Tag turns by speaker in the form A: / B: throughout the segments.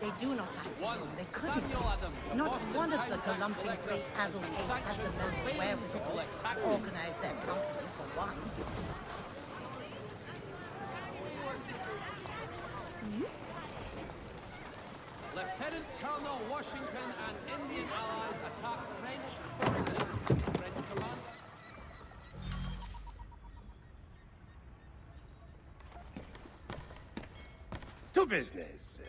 A: They do not act alone. They couldn't. Not one of the galumphing great adults has the mental wherewithal to organize their company, for one.
B: Lieutenant Colonel Washington and Indian allies attack French forces. French command.
C: To business.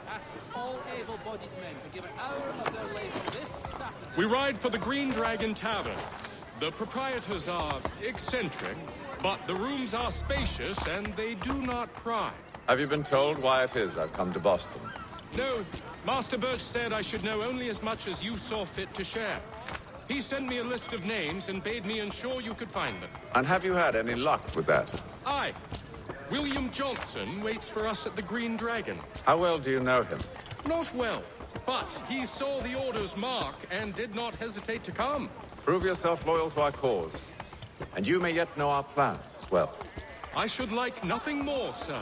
B: Asks all able-bodied men to give an hour of their labor this Saturday.
D: We ride for the Green Dragon Tavern. The proprietors are eccentric, but the rooms are spacious and they do not pry.
E: Have you been told why it is I've come to Boston?
D: No, Master Birch said I should know only as much as you saw fit to share. He sent me a list of names and bade me ensure you could find them.
E: And have you had any luck with that?
D: Aye. William Johnson waits for us at the Green Dragon.
E: How well do you know him?
D: Not well, but he saw the order's mark and did not hesitate to come.
E: Prove yourself loyal to our cause. And you may yet know our plans as well.
D: I should like nothing more, sir.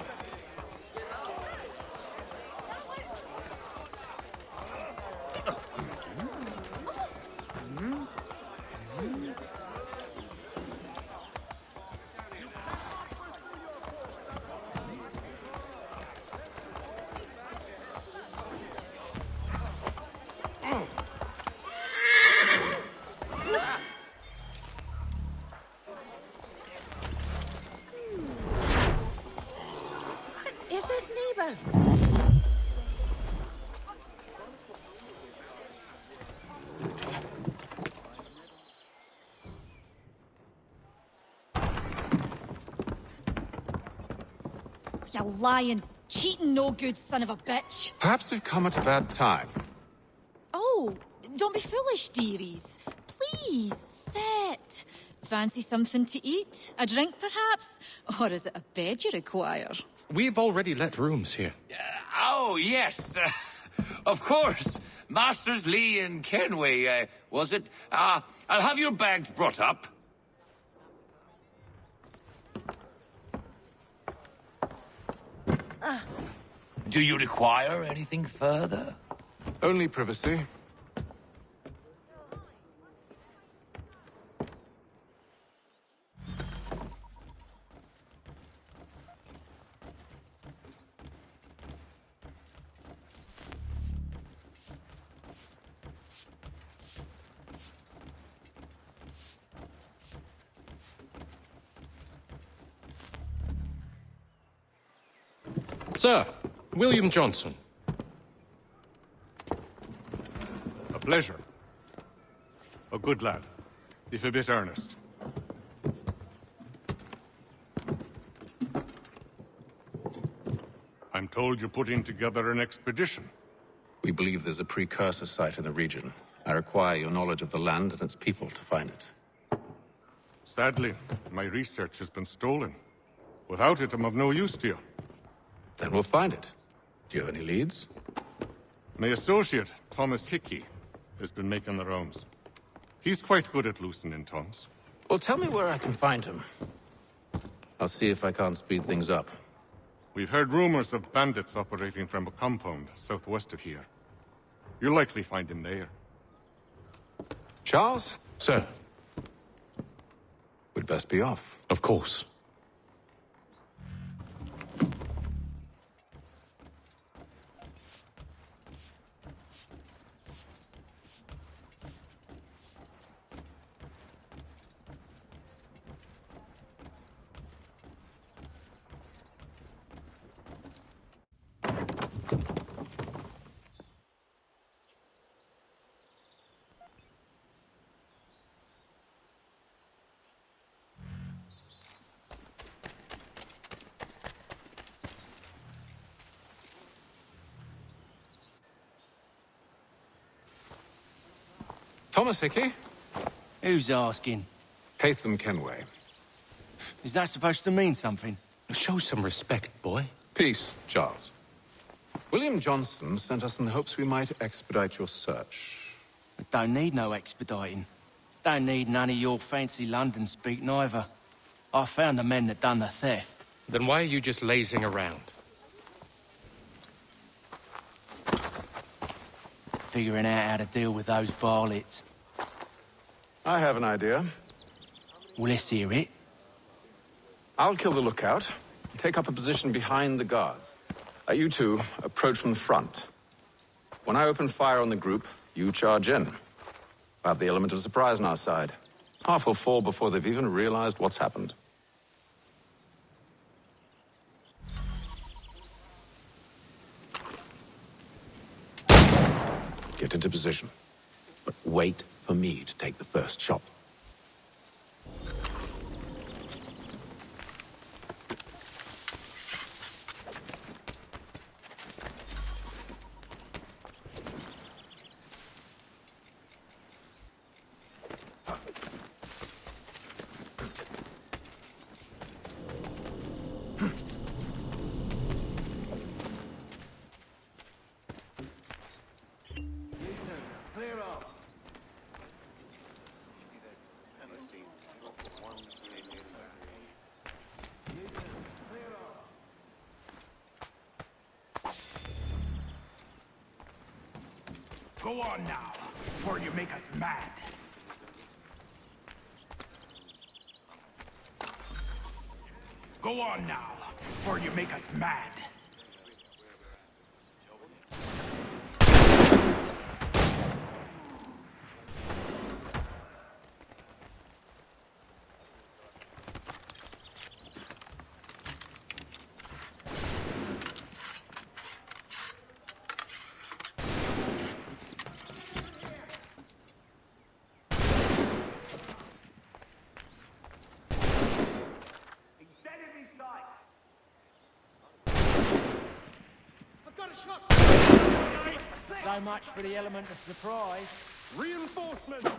A: Is it, neighbor?
F: You lying, cheating, no good son of a bitch.
E: Perhaps we've come at a bad time.
F: Oh, don't be foolish, dearies. Please, sit. Fancy something to eat? A drink, perhaps? Or is it a bed you require?
D: We've already let rooms here.
G: Oh, yes. Of course. Masters Lee and Kenway, was it? I'll have your bags brought up. Do you require anything further?
E: Only privacy.
D: Sir, William Johnson.
H: A pleasure. A good lad, if a bit earnest. I'm told you're putting together an expedition.
I: We believe there's a precursor site in the region. I require your knowledge of the land and its people to find it.
H: Sadly, my research has been stolen. Without it, I'm of no use to you.
I: Then we'll find it. Do you have any leads?
H: My associate, Thomas Hickey, has been making the rounds. He's quite good at loosening tongues.
I: Well, tell me where I can find him. I'll see if I can't speed things up.
H: We've heard rumors of bandits operating from a compound southwest of here. You'll likely find him there.
I: Charles?
D: Sir.
I: We'd best be off.
D: Of course.
E: Thomas Hickey?
J: Who's asking?
E: Haytham Kenway.
J: Is that supposed to mean something?
D: Show some respect, boy.
E: Peace, Charles. William Johnson sent us in the hopes we might expedite your search.
J: I don't need no expediting. Don't need none of your fancy London speak neither. I found the men that done the theft.
D: Then why are you just lazing around?
J: Figuring out how to deal with those varlets.
E: I have an idea.
J: Well, let's hear it.
E: I'll kill the lookout, take up a position behind the guards. You two approach from the front. When I open fire on the group, you charge in. I have the element of surprise on our side. Half will fall before they've even realized what's happened. Get into position, but wait for me to take the first shot.
C: Go on now, before you make us mad. Go on now, before you make us mad.
J: So much for the element of surprise.
D: Reinforcements!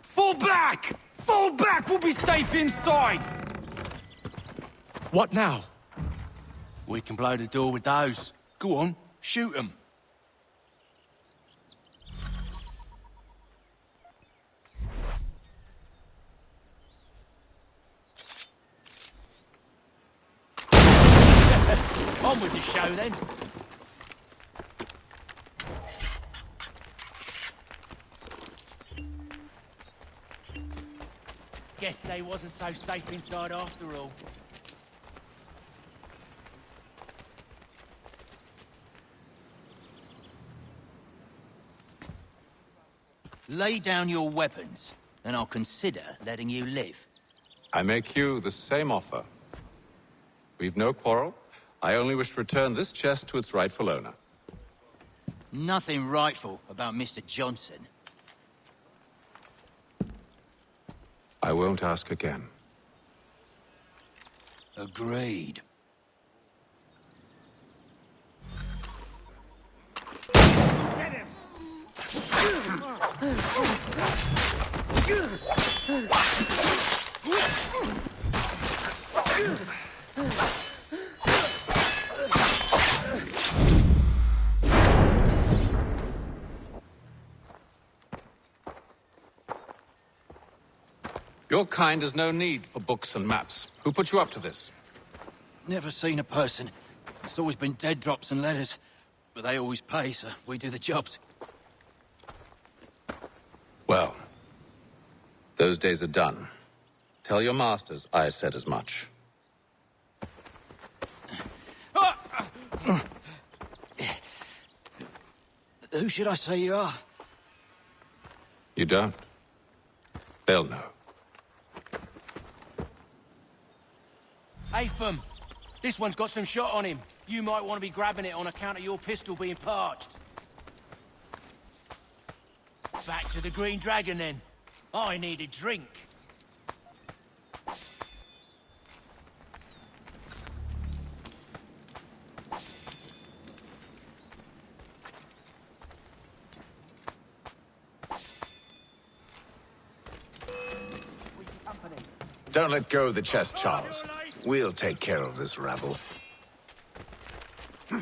J: Fall back! Fall back! We'll be safe inside!
D: What now?
J: We can blow the door with those. Go on, shoot them. On with the show, then. Guess they wasn't so safe inside after all.
K: Lay down your weapons, and I'll consider letting you live.
E: I make you the same offer. We've no quarrel. I only wish to return this chest to its rightful owner.
K: Nothing rightful about Mr. Johnson.
E: I won't ask again.
K: Agreed.
C: Get him!
E: Your kind has no need for books and maps. Who put you up to this?
K: Never seen a person. It's always been dead drops and letters. But they always pay, so we do the jobs.
E: Well, those days are done. Tell your masters I said as much.
K: Who should I say you are?
I: You don't? They'll know.
J: Atham, this one's got some shot on him. You might want to be grabbing it on account of your pistol being parched. Back to the Green Dragon, then. I need a drink.
E: Don't let go of the chest, Charles. We'll take care of this rabble.
D: A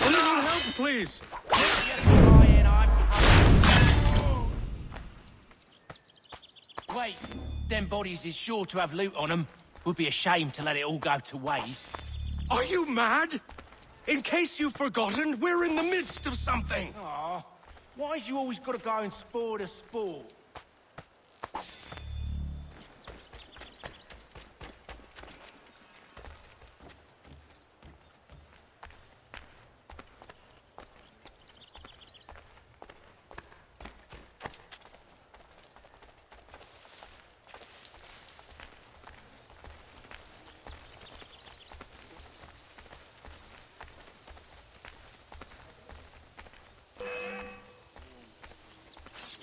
D: little help, please.
J: Wait, them bodies is sure to have loot on them. Would be a shame to let it all go to waste.
D: Are you mad? In case you've forgotten, we're in the midst of something.
J: Aw, why's you always got to go and spoil the sport?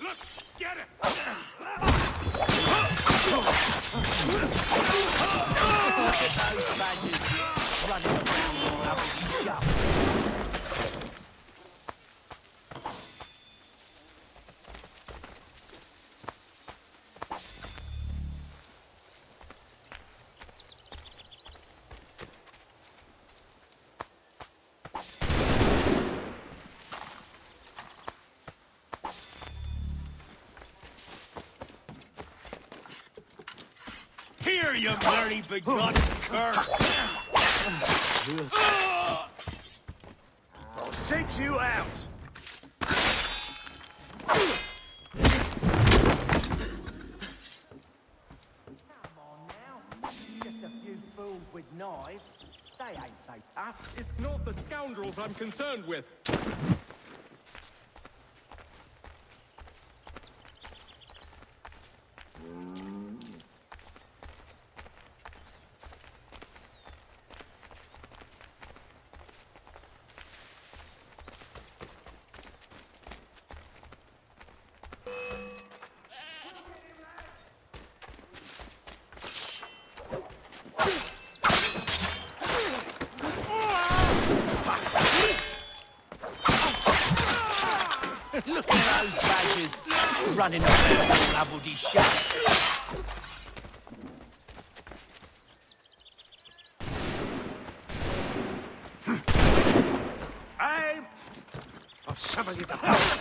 D: Look, get it!
J: Those badgers running around all over you shop.
D: Here, you bloody begotten cur! I'll take you out!
J: Just a few fools with knives. They ain't so tough.
D: It's not the scoundrels I'm concerned with.
J: Look at those badgers running around all over the shop.
D: I'll summon you to hell!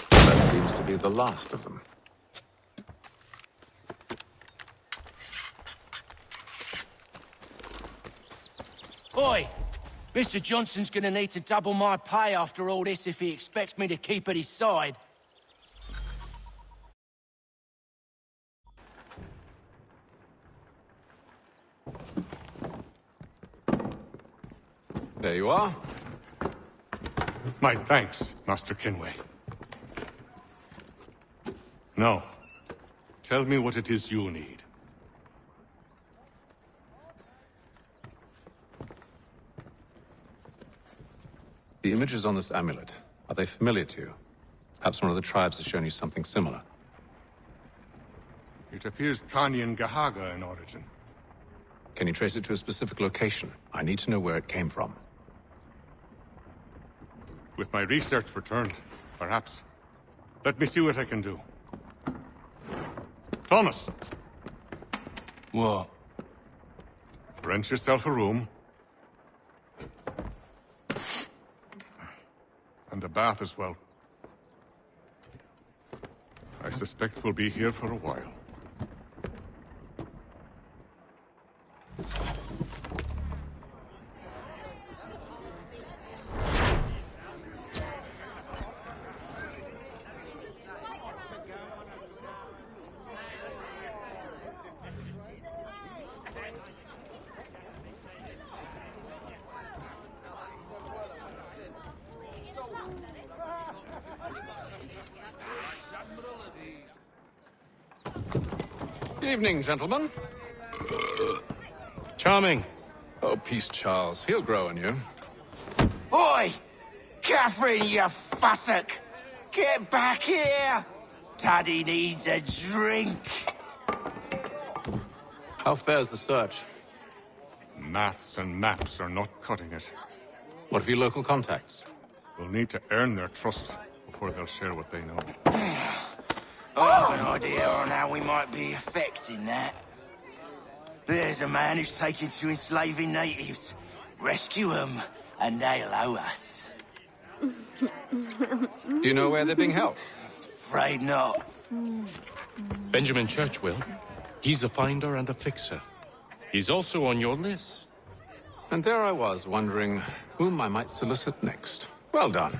E: That seems to be the last of them.
J: Oi! Mr. Johnson's gonna need to double my pay after all this if he expects me to keep at his side.
E: There you are.
H: My thanks, Master Kenway. Now, tell me what it is you need.
I: The images on this amulet, are they familiar to you? Perhaps one of the tribes has shown you something similar.
H: It appears Kanyan Gahaga in origin.
I: Can you trace it to a specific location? I need to know where it came from.
H: With my research returned, perhaps. Let me see what I can do. Thomas!
J: What?
H: Rent yourself a room. bath as well. I suspect we'll be here for a while.
E: Evening, gentlemen.
D: Charming.
E: Oh, peace, Charles. He'll grow on you.
J: Oi! Catherine, you fussock! Get back here! Daddy needs a drink!
E: How fares the search?
H: Maths and maps are not cutting it.
E: What of your local contacts?
H: We'll need to earn their trust before they'll share what they know.
J: I have an idea on how we might be affecting that. There's a man who's taken to enslaving natives. Rescue them, and they'll owe us.
E: Do you know where they're being held?
J: Afraid not.
D: Benjamin Church will. He's a finder and a fixer. He's also on your list.
E: And there I was, wondering whom I might solicit next. Well done.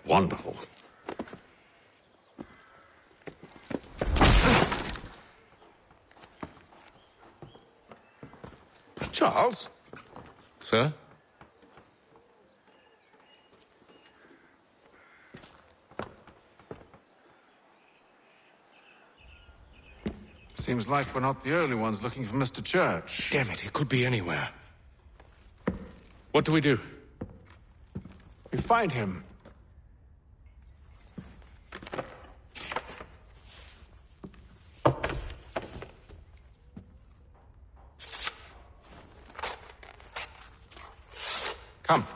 E: Wonderful. Charles?
D: Sir?
E: Seems like we're not the only ones looking for Mr. Church.
D: Damn it, he could be anywhere. What do we do?
E: We find him. Come.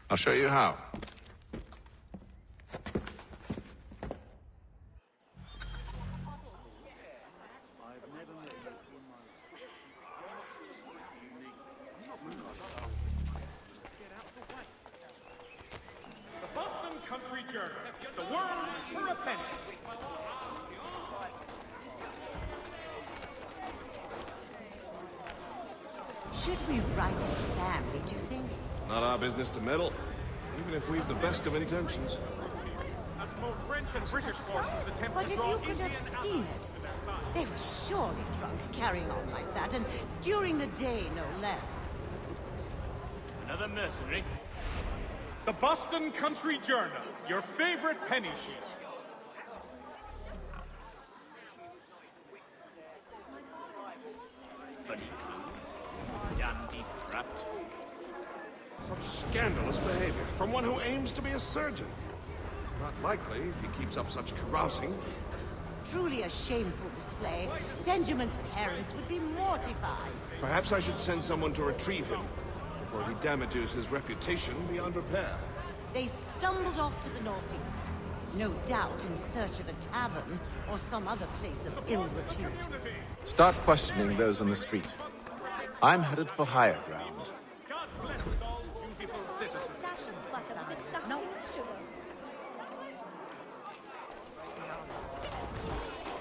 E: I'll show you how.
C: The Boston Country Journal. The world for a penny.
A: Should we write his family, do you think?
L: Not our business to meddle, even if we've the best of intentions.
C: As both French and British forces attempt
A: But
C: to
A: if
C: draw
A: you could have
C: Indian
A: seen
C: allies
A: it,
C: to their side.
A: they were surely drunk, carrying on like that, and during the day, no less.
B: Another mercenary?
C: The Boston Country Journal, your favorite penny sheet.
B: Funny clues. Dandy trapped.
L: Such scandalous behavior from one who aims to be a surgeon. Not likely if he keeps up such carousing.
A: Truly a shameful display. Benjamin's parents would be mortified.
L: Perhaps I should send someone to retrieve him before he damages his reputation beyond repair.
A: They stumbled off to the northeast. No doubt in search of a tavern or some other place of ill repute.
E: Start questioning those on the street. I'm headed for higher ground.
C: God bless all dutiful citizens.
A: No.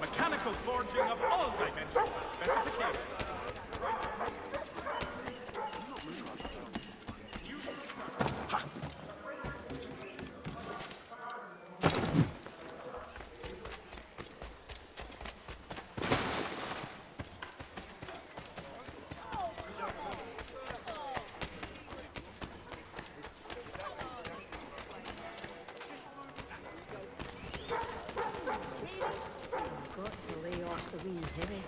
C: Mechanical forging of all dimensions and specifications.
A: lost a wee heavy.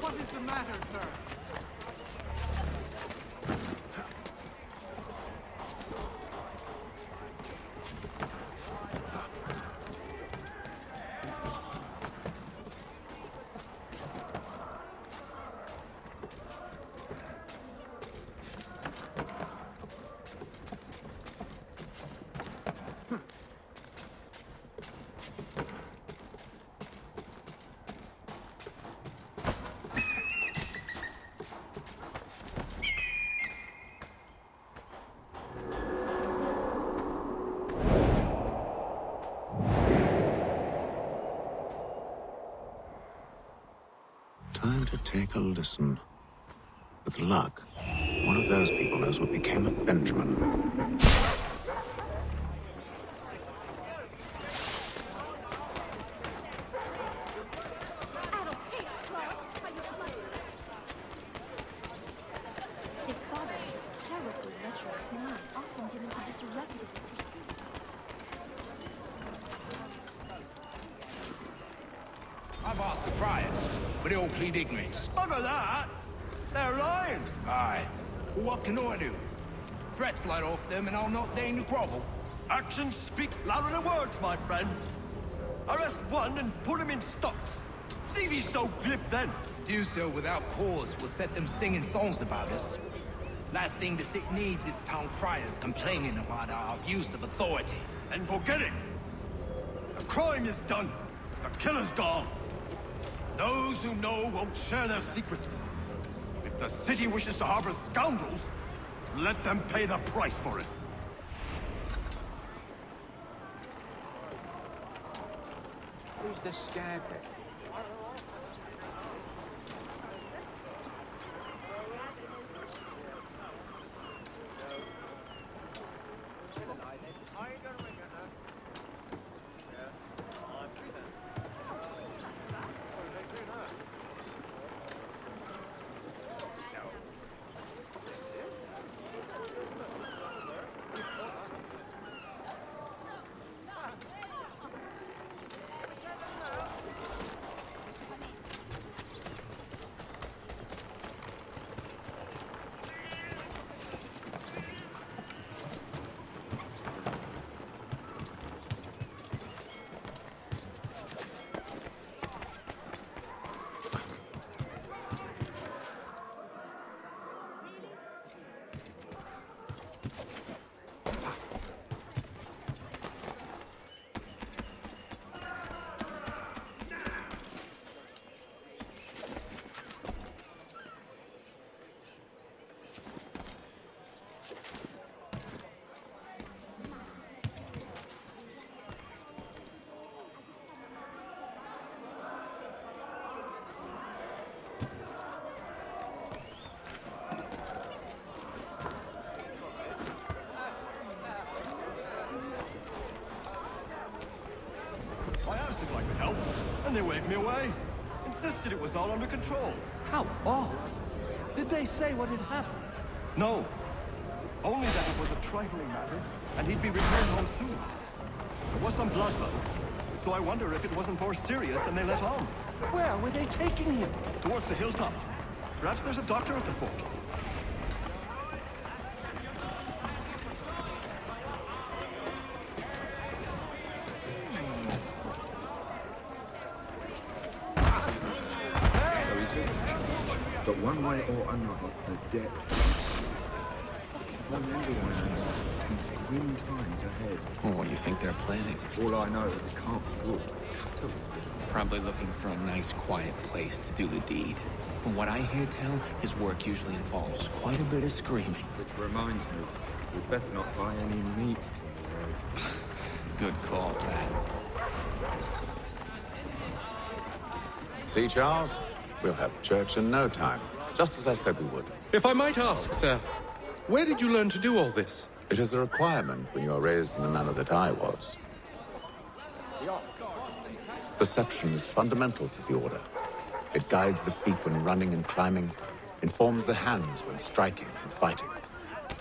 M: What is the matter, sir?
I: Time to take a listen. With luck, one of those people knows what became of Benjamin.
F: His father was a terribly lecherous man, often given to disreputable pursuits.
C: I've asked the friars, but they all plead ignorance.
J: Bugger that! They're lying!
C: Aye. Well, what can I do? Threats light off them and I'll not deign to grovel.
J: Actions speak louder than words, my friend. Arrest one and put him in stocks. See if he's so glib then.
C: To do so without cause will set them singing songs about us. Last thing the city needs is town criers complaining about our abuse of authority.
J: And forget it. The crime is done. The killer's gone. Those who know won't share their secrets. If the city wishes to harbor scoundrels, let them pay the price for it.
M: Who's the scapegoat?
J: I asked if I could help, and they waved me away. Insisted it was all under control. How odd. Did they say what had happened? No. Only that it was a trifling matter, and he'd be returned home soon. There was some blood, though. So I wonder if it wasn't more serious than they let on. Where were they taking him? Towards the hilltop. Perhaps there's a doctor at the fort.
N: But one way or another, the debt. These grim times ahead.
O: Well, what do you think they're planning?
N: All I know is it can't be good.
O: Probably looking for a nice, quiet place to do the deed. From what I hear tell, his work usually involves quite a bit of screaming.
N: Which reminds me, we'd best not buy any meat on the road.
O: Good call, Pat.
E: See, Charles? We'll have church in no time, just as I said we would.
D: If I might ask, sir, where did you learn to do all this?
E: It is a requirement when you are raised in the manner that I was. Perception is fundamental to the Order. It guides the feet when running and climbing, informs the hands when striking and fighting.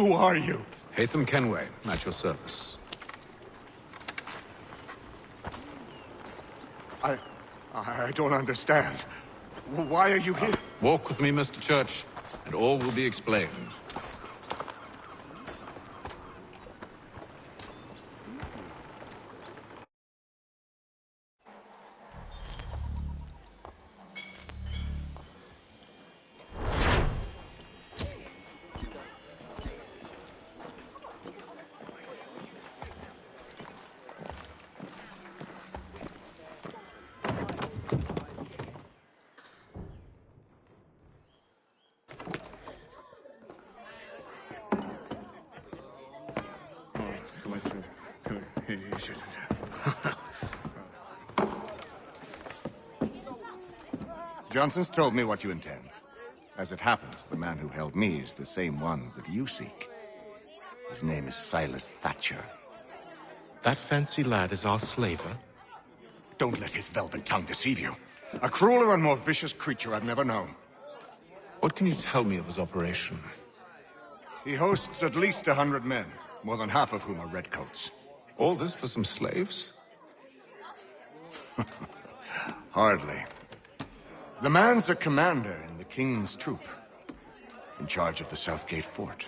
M: Who are you?
E: Haytham Kenway, at your service.
M: I don't understand. Why are you here?
E: Walk with me, Mr. Church, and all will be explained.
H: Johnson's told me what you intend. As it happens, the man who held me is the same one that you seek. His name is Silas Thatcher.
D: That fancy lad is our slaver?
M: Don't let his velvet tongue deceive you. A crueler and more vicious creature I've never known.
E: What can you tell me of his operation?
M: He hosts at least 100 men, more than half of whom are redcoats.
E: All this for some slaves?
M: Hardly. The man's a commander in the King's troop, in charge of the Southgate Fort.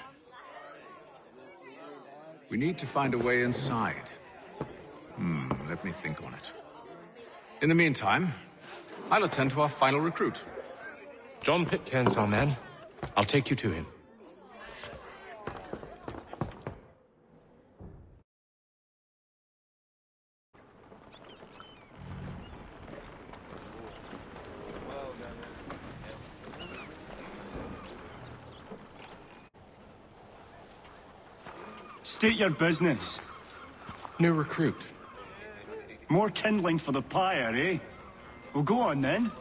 E: We need to find a way inside. Let me think on it. In the meantime, I'll attend to our final recruit.
D: John Pitcairn's our man. I'll take you to him.
P: State your business.
D: New recruit.
P: More kindling for the pyre, eh? Well, go on then.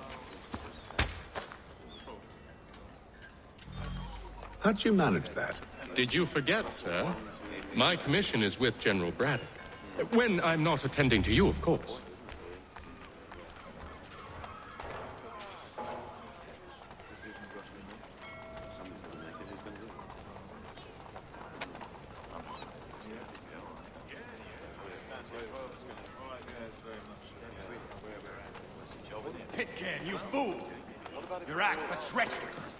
E: How'd you manage that?
D: Did you forget, sir? My commission is with General Braddock. When I'm not attending to you, of course.
Q: Pitcairn, you fool! Your acts are treacherous.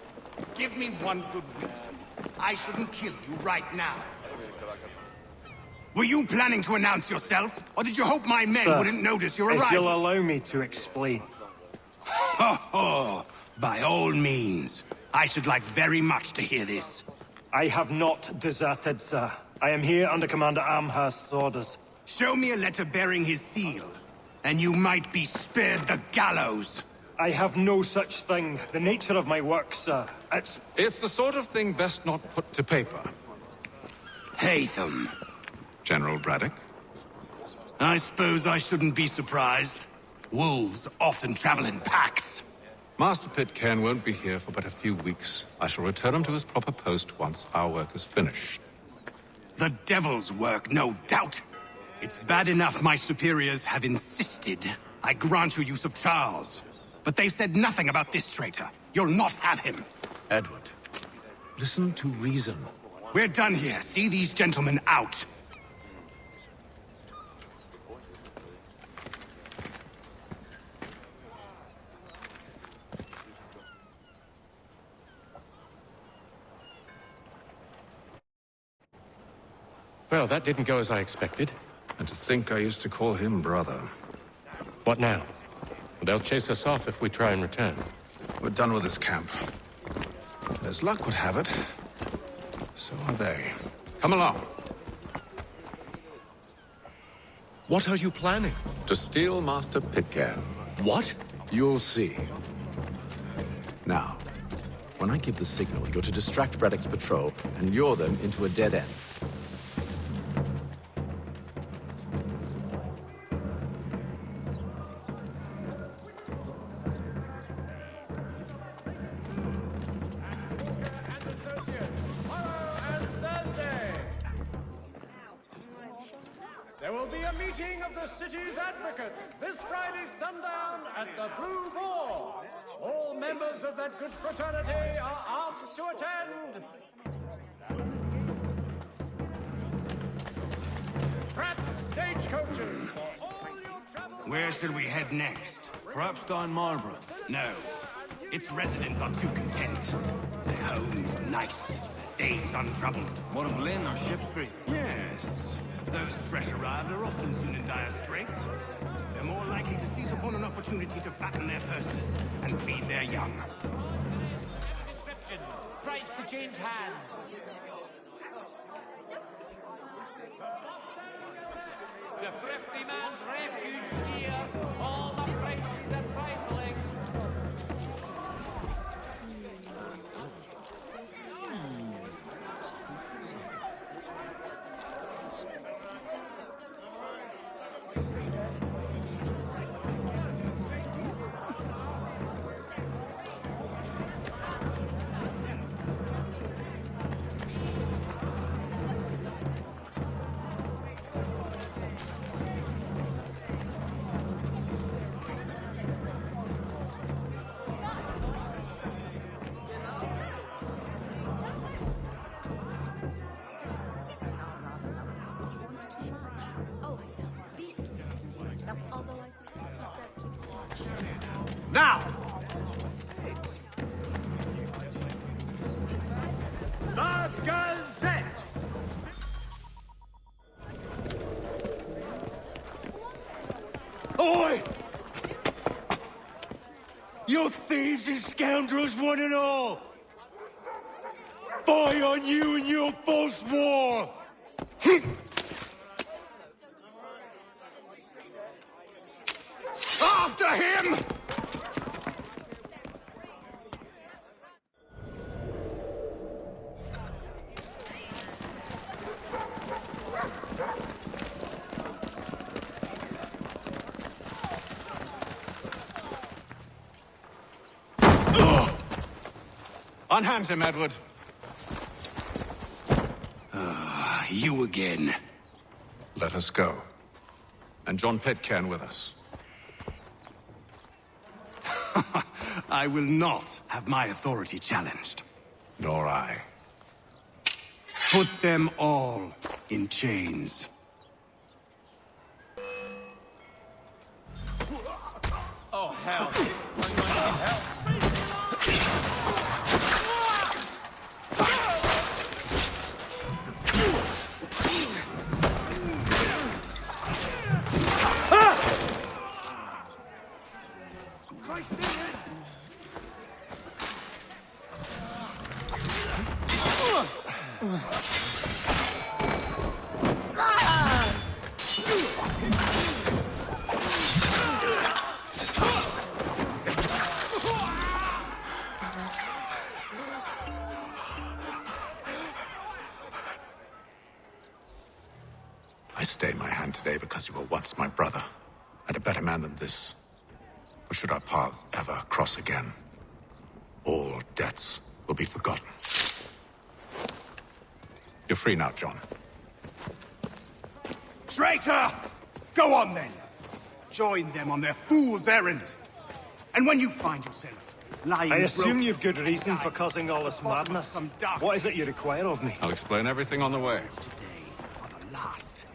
Q: Give me one good reason. I shouldn't kill you right now. Were you planning to announce yourself? Or did you hope my men wouldn't notice your arrival?
P: If you'll allow me to explain.
Q: Ho ho! By all means. I should like very much to hear this.
P: I have not deserted, sir. I am here under Commander Amherst's orders.
Q: Show me a letter bearing his seal, and you might be spared the gallows.
P: I have no such thing. The nature of my work, sir,
E: It's the sort of thing best not put to paper.
Q: Haytham.
E: General Braddock?
Q: I suppose I shouldn't be surprised. Wolves often travel in packs.
E: Master Pitcairn won't be here for but a few weeks. I shall return him to his proper post once our work is finished.
Q: The devil's work, no doubt. It's bad enough my superiors have insisted I grant you use of Charles. But they said nothing about this traitor. You'll not have him.
E: Edward, listen to reason.
Q: We're done here. See these gentlemen out.
D: Well, that didn't go as I expected.
E: And to think I used to call him brother.
D: What now? They'll chase us off if we try and return.
E: We're done with this camp. As luck would have it, so are they. Come along.
D: What are you planning?
E: To steal Master Pitcairn.
D: What?
E: You'll see. Now, when I give the signal, you're to distract Braddock's patrol and lure them into a dead end.
B: There will be a meeting of the city's advocates this Friday sundown at the Blue Boar. All members of that good fraternity are asked to attend.
Q: Where should we head next?
K: Perhaps down Marlborough.
Q: No. Its residents are too content. Their homes nice, their days untroubled.
K: What of Lynn or Ship Street?
Q: Yes. Those fresh arrived are often soon in dire straits. They're more likely to seize upon an opportunity to fatten their purses and feed their young.
R: Description. Price to change hands. The thrifty man's refuge here. All the prices are trifling.
B: Now! The Gazette!
K: Oi! You thieves and scoundrels, one and all! Fie on you and your false war!
Q: After him!
E: Unhand him, Edward.
Q: You again.
E: Let us go. And John Pitcairn with us.
Q: I will not have my authority challenged.
E: Nor I.
Q: Put them all in chains.
K: Oh, hell. I'm going to need help.
E: I stay my hand today because you were once my brother, and a better man than this. For should our paths ever cross again, all debts will be forgotten. You're free now, John.
Q: Traitor! Go on then! Join them on their fool's errand. And when you find yourself lying
P: I assume
Q: broken,
P: you've good reason for causing all this madness. What is it you require of me?
E: I'll explain everything on the way.
Q: last.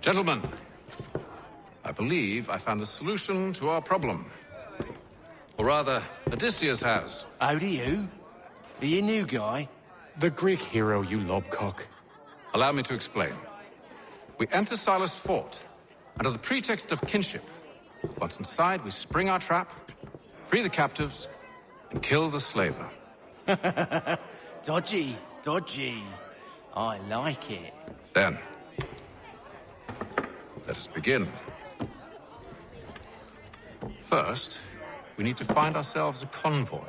E: Gentlemen, I believe I found the solution to our problem. Or rather, Odysseus has.
K: How do you? Are you new guy?
D: The Greek hero, you lobcock.
E: Allow me to explain. We enter Silas' fort, under the pretext of kinship. Once inside, we spring our trap, free the captives, and kill the slaver.
S: Dodgy, dodgy. I like it.
E: Then, let us begin. First, we need to find ourselves a convoy.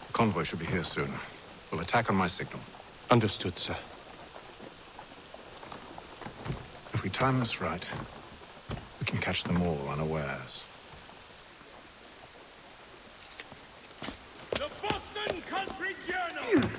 E: The convoy should be here soon. We'll attack on my signal.
D: Understood, sir.
E: If we time this right, we can catch them all unawares.
R: The Boston Country Journal!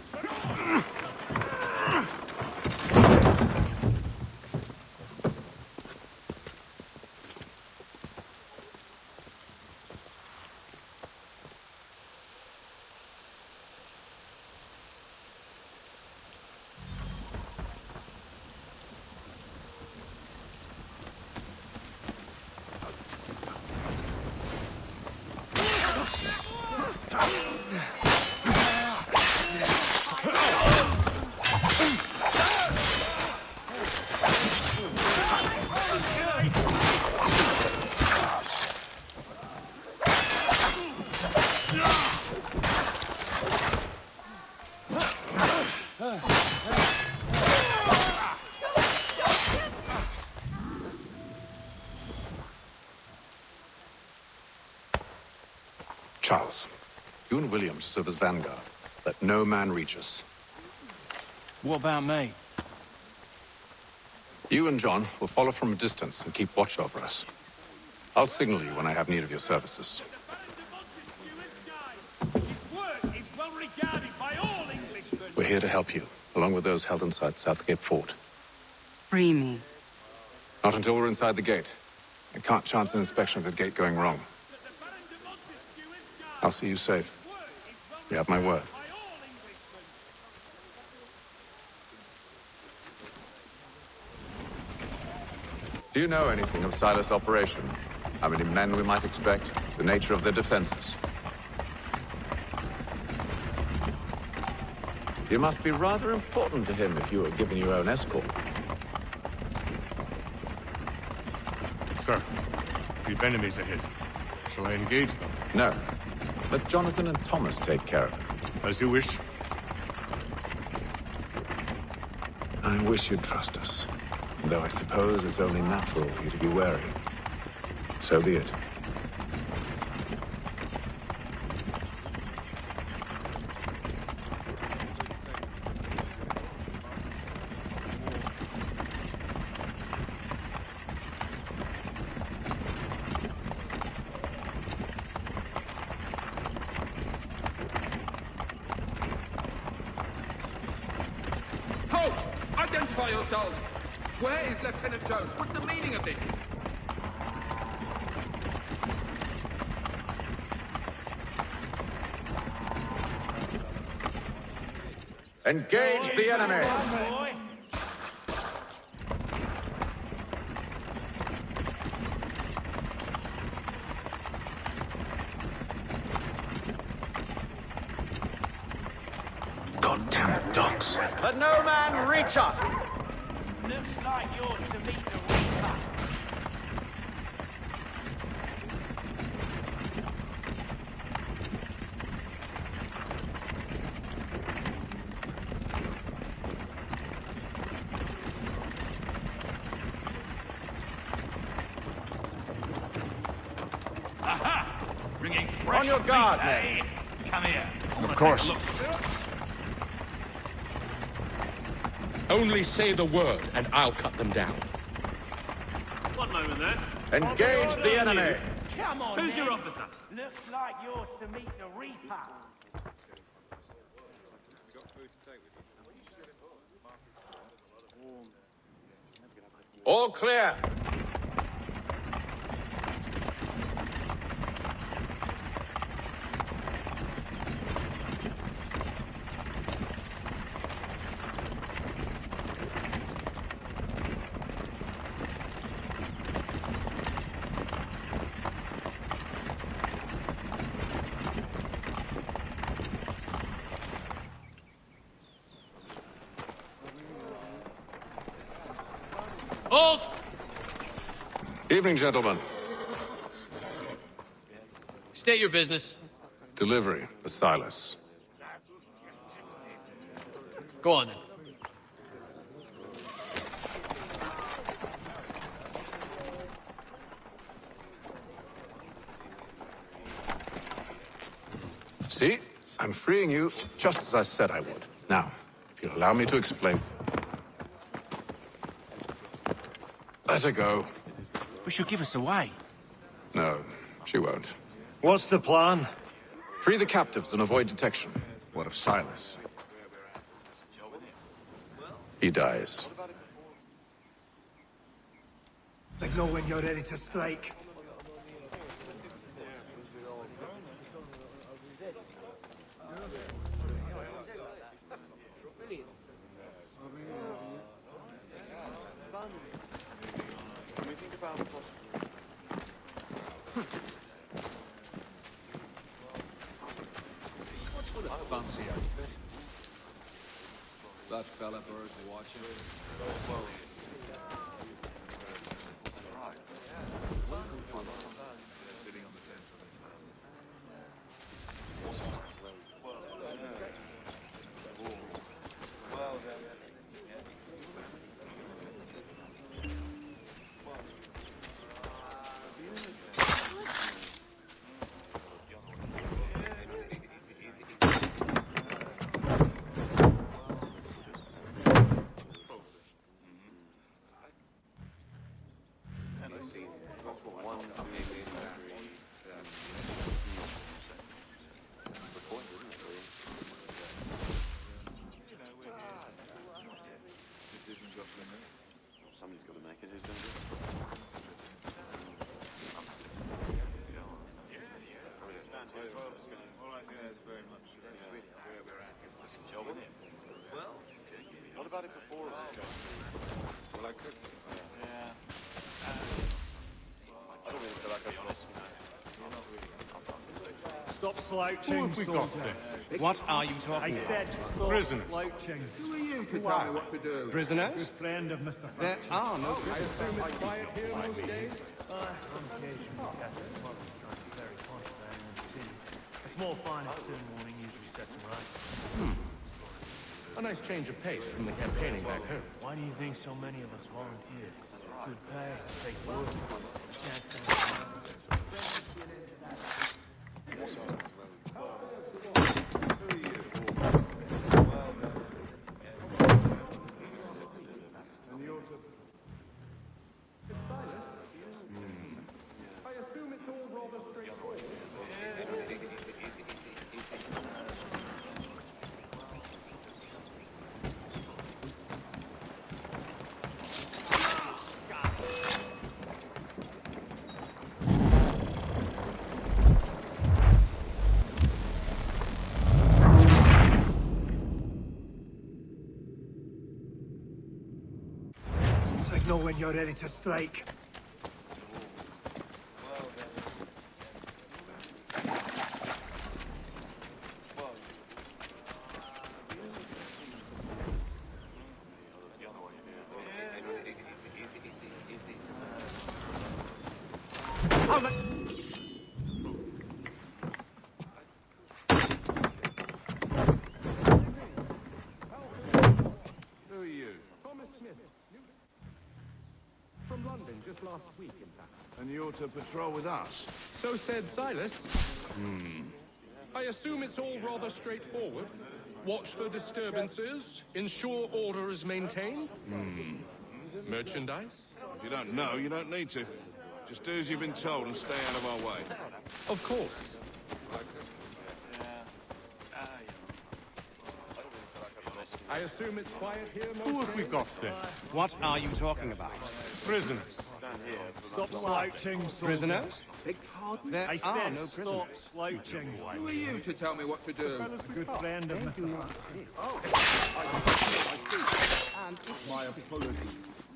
E: Charles, you and William serve as vanguard. Let no man reach us.
K: What about me?
E: You and John will follow from a distance and keep watch over us. I'll signal you when I have need of your services. We're here to help you, along with those held inside Southgate Fort.
T: Free me.
E: Not until we're inside the gate. I can't chance an inspection of the gate going wrong. I'll see you safe. You have my word. Do you know anything of Silas' operation? How many men we might expect? The nature of their defenses? You must be rather important to him if you were given your own escort.
M: Sir, we've enemies ahead. Shall I engage them?
E: No. Let Jonathan and Thomas take care of it.
M: As you wish.
E: I wish you'd trust us. Though I suppose it's only natural for you to be wary. So be it.
C: Halt! Identify yourselves! Where is Lieutenant Jones? What's the meaning of this?
E: Engage the enemy!
Q: Goddamn dogs.
B: Let no man reach us!
R: Looks like you're to meet the Reaper.
G: Aha! Bringing fresh
B: On your guard,
G: meat, eh? Come here. I wanna
M: Of course.
G: take a look.
D: Only say the word, and I'll cut them down.
R: One moment then.
E: Engage the enemy!
R: Come on,
O: Who's
R: then.
O: your officer?
R: Looks like you're to meet the Reaper.
B: All clear.
G: Halt!
E: Evening, gentlemen.
G: State your business.
E: Delivery for Silas.
G: Go on, then.
E: See? I'm freeing you just as I said I would. Now, if you'll allow me to explain. Let her go.
S: But she'll give us away.
E: No, she won't.
P: What's the plan?
E: Free the captives and avoid detection.
H: What of Silas?
E: He dies.
P: Signal when you're ready to strike.
N: What's with a fancy outfit? That fella Bird watching. Sitting on the fence with his hand.
U: Somebody's got to make it. Who's going to do it? Well, what about it before? Well, I could. Yeah. I don't really feel like I've
P: Stop slouching, soldier.
Q: What are you
P: I
Q: talking
P: said
Q: about?
P: stop
Q: Prisoners.
P: slouching.
N: Who are you to tell me what to do?
Q: Prisoners?
P: Good friend of Mr.
Q: There are no
N: I
Q: prisoners.
N: assume it's quiet here most days?
P: A small fine at 2 in the morning usually sets him right.
D: A nice change of pace from the campaigning back home.
P: Why do you think so many of us volunteered? Good pay, take work. Can't stand
D: I assume it's all rather straightforward.
P: Signal when you're ready to strike.
N: Who are you?
D: Thomas Smith. From London, just last week, in fact.
L: And you're to patrol with us?
D: So said Silas. I assume it's all rather straightforward. Watch for disturbances, ensure order is maintained. Merchandise?
L: If you don't know, you don't need to. Just do as you've been told and stay out of our way.
D: Of course. I assume it's quiet here most
Q: Who have we
D: days?
Q: got then? What are you talking about? Prisoners.
P: Stop slouching, soldier.
Q: Prisoners? There
P: I
Q: are
P: said
Q: no
P: stop
Q: prisoners.
P: slouching.
N: Who are you to tell me what to do?
P: A good friend of Mr.
N: My apologies.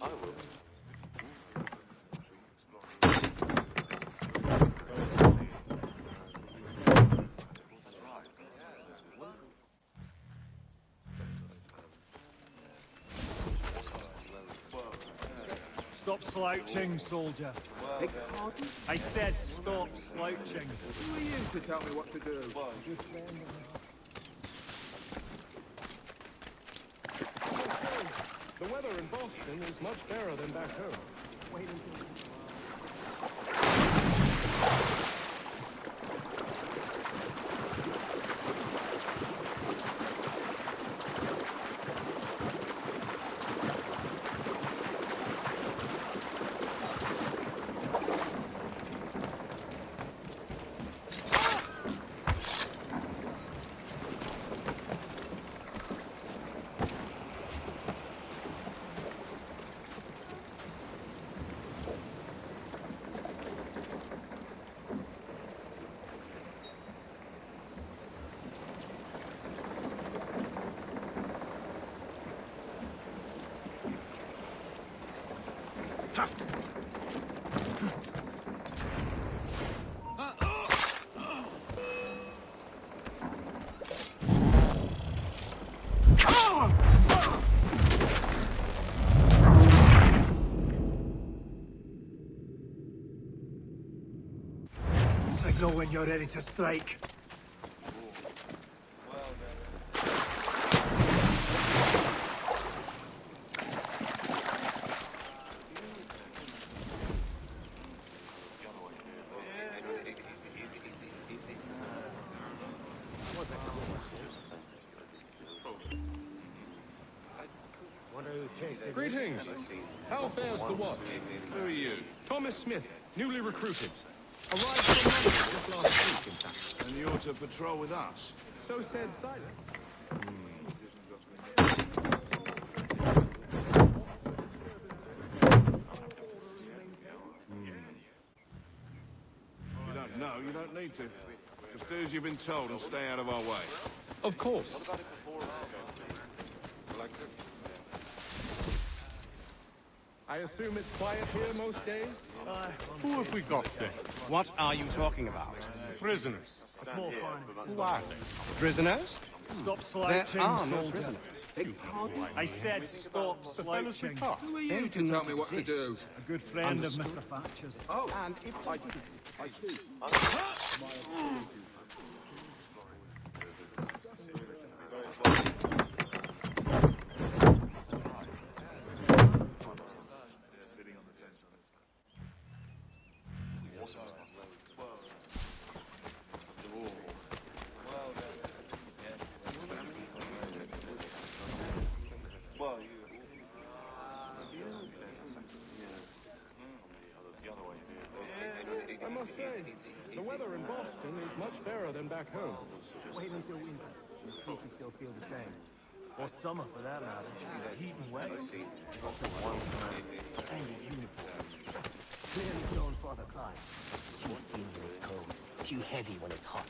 U: I will.
B: slouching, soldier.
U: Beg pardon?
B: I said stop slouching.
U: Who are you to tell me what to do?
D: The weather in Boston is much better than back home. Wait until...
B: Signal when you're ready to strike.
D: Greetings. How fares the watch?
L: Who are you?
D: Thomas Smith, newly recruited. Arrived from London just last week, in fact.
L: And you're to patrol with us?
D: So said Silas.
L: You don't know, you don't need to. Just do as you've been told and stay out of our way.
D: Of course. I assume it's quiet here most days?
A: Who have we got then? What are you talking about? Prisoners. Who are they? Prisoners?
B: Stop slouching,
A: There are no
B: soldier.
A: prisoners.
B: I said stop slouching.
A: Who are you to tell me what to do?
B: A good friend of
A: Understood.
B: Mr. Thatcher's.
A: Oh, and if I didn't, I too.
D: I must say, the weather in Boston is much better than back home.
P: Wait until winter. And see if you still feel the same. Or summer, for that matter. Heat and wet. And your uniform. Clearly known for the kind. Too thin when it's cold. Too heavy when it's hot.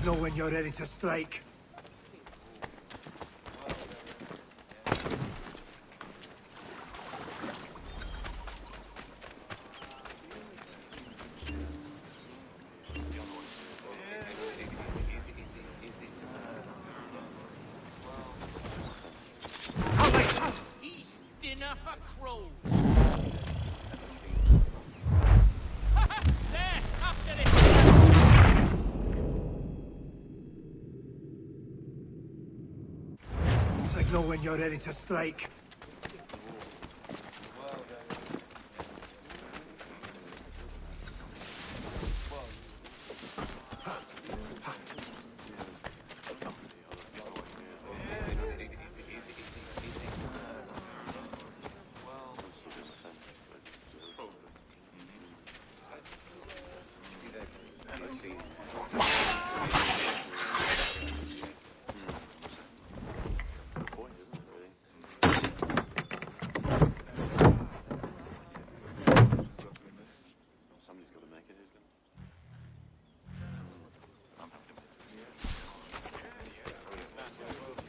F: Signal when you're ready to strike. Signal when you're ready to strike.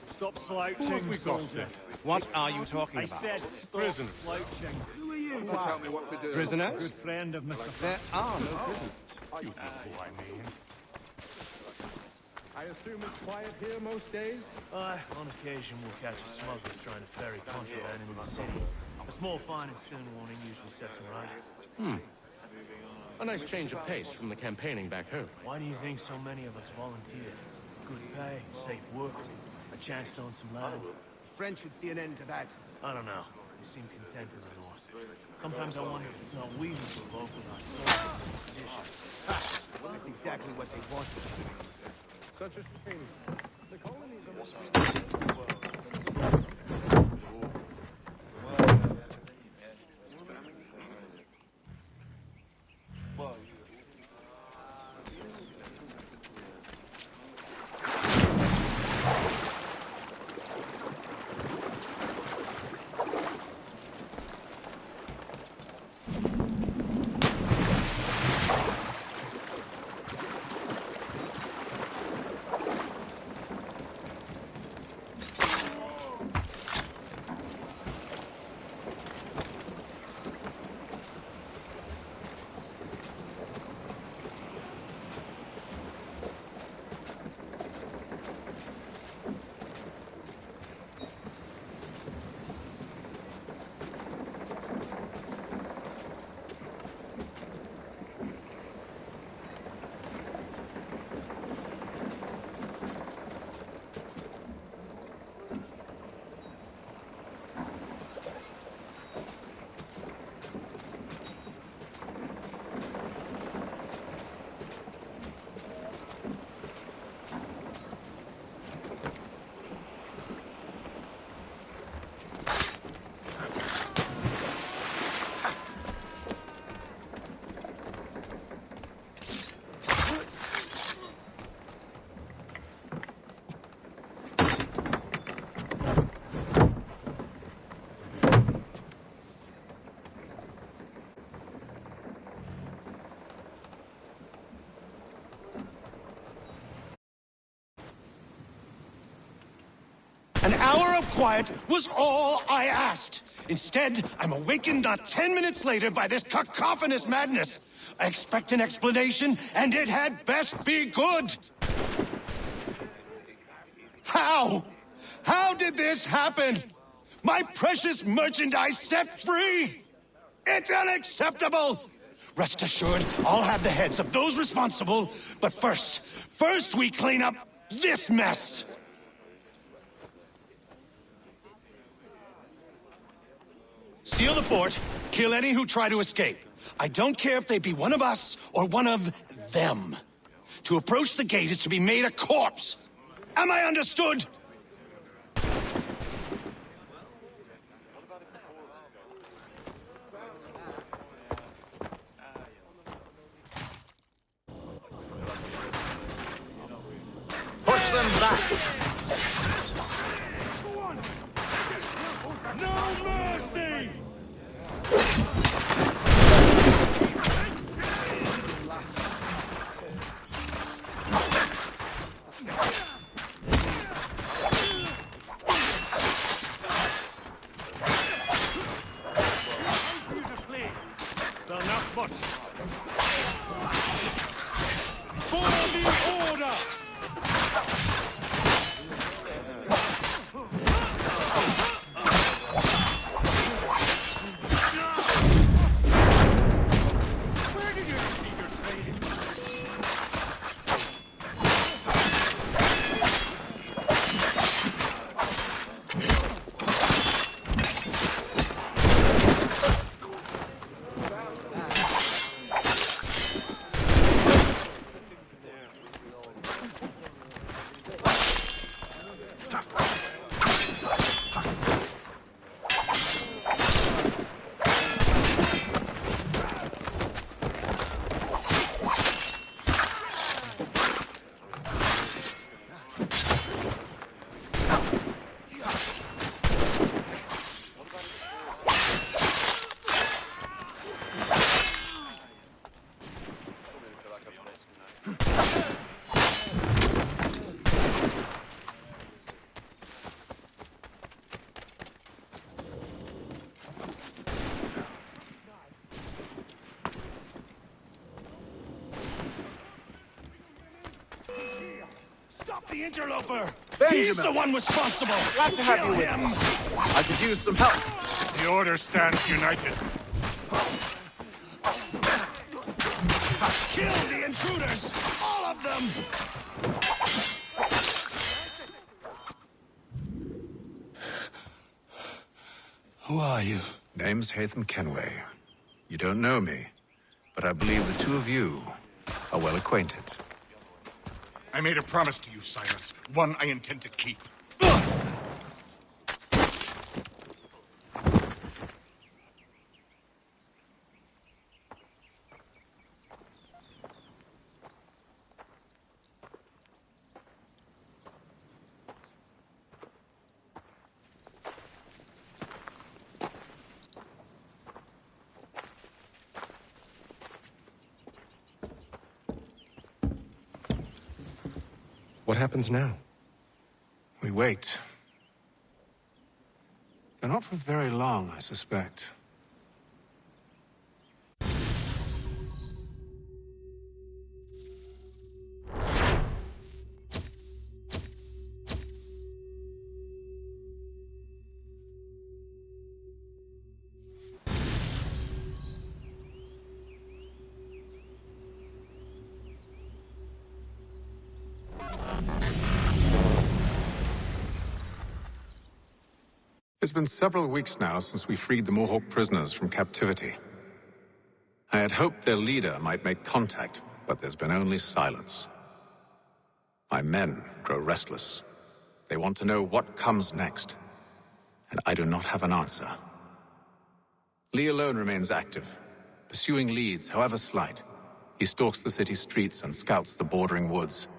B: Stop
A: Who have
B: slouching,
A: we got
B: soldier.
A: there? What are you talking
B: I
A: about?
B: said stop
A: Prisoners.
B: slouching.
A: Who are you?
U: Tell me what to do.
A: Prisoners?
B: Good friend of Mr.
A: There are no prisoners. You know who I mean.
D: I assume it's quiet here most days?
V: On occasion we'll catch a smuggler trying to ferry contraband into the city. A small fine and stern warning usually sets him right.
D: A nice change of pace from the campaigning back home.
V: Why do you think so many of us volunteer? Good pay, safe work, a chance to own some land.
A: The French would see an end to that.
V: I don't know. We seem content in the north. Sometimes I wonder if it's not we who provoke with our soldiers and traditions.
A: That's exactly what they wanted.
D: Such a shame. The colonies are
W: An hour of quiet was all I asked. Instead, I'm awakened not 10 minutes later by this cacophonous madness. I expect an explanation, and it had best be good. How? How did this happen? My precious merchandise set free? It's unacceptable! Rest assured, I'll have the heads of those responsible, but first we clean up this mess! Seal the fort, kill any who try to escape. I don't care if they be one of us or one of them. To approach the gate is to be made a corpse. Am I understood?
C: Push them back!
B: No mercy! March! For the order! Where did you receive your training? The interloper! He's the one responsible!
E: Glad to have you with
B: him!
E: I could use some help.
M: The Order stands united.
B: Kill the intruders! All of them!
E: Who are you? Name's Haytham Kenway. You don't know me, but I believe the two of you are well acquainted.
M: I made a promise to you, Silas. One I intend to keep.
D: What happens now?
E: We wait. But not for very long, I suspect. It's been several weeks now since we freed the Mohawk prisoners from captivity. I had hoped their leader might make contact, but there's been only silence. My men grow restless. They want to know what comes next, and I do not have an answer. Lee alone remains active, pursuing leads, however slight. He stalks the city streets and scouts the bordering woods,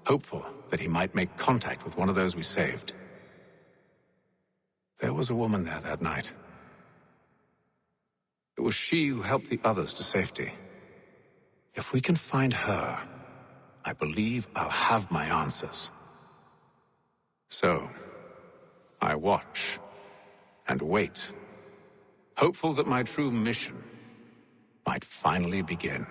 E: hopeful that he might make contact with one of those we saved. There was a woman there that night. It was she who helped the others to safety. If we can find her, I believe I'll have my answers. So, I watch and wait, hopeful that my true mission might finally begin.